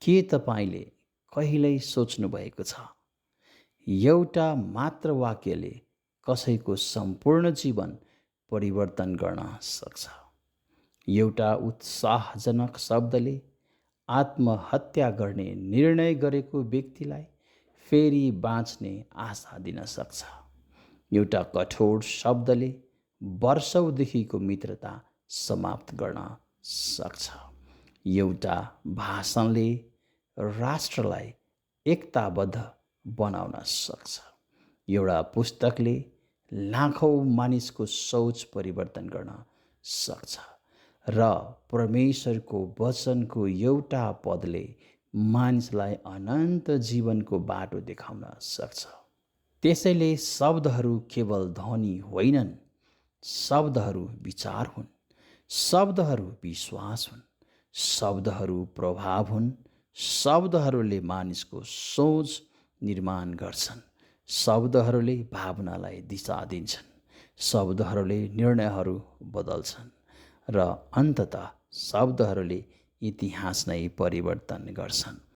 के तपाईँले कहिल्यै सोच्नुभएको छ, एउटा मात्र वाक्यले कसैको सम्पूर्ण जीवन परिवर्तन गर्न सक्छ? एउटा उत्साहजनक शब्दले आत्महत्या गर्ने निर्णय गरेको व्यक्तिलाई फेरि बाँच्ने आशा दिन सक्छ। एउटा कठोर शब्दले वर्षौँदेखिको मित्रता समाप्त गर्न सक्छ। एउटा भाषणले राष्ट्रलाई एकताबद्ध बनाउन सक्छ। एउटा पुस्तकले लाखौँ मानिसको सोच परिवर्तन गर्न सक्छ र परमेश्वरको वचनको एउटा पदले मानिसलाई अनन्त जीवनको बाटो देखाउन सक्छ। त्यसैले शब्दहरू केवल ध्वनि होइनन्, शब्दहरू विचार हुन्, शब्दहरू विश्वास हुन्, शब्दहरू प्रभाव हुन्, शब्दहरूले मानिसको सोच निर्माण गर्छन्, शब्दहरूले भावनालाई दिशा दिन्छन्, शब्दहरूले निर्णयहरू बदल्छन् र अन्ततः शब्दहरूले इतिहास नै परिवर्तन गर्छन्।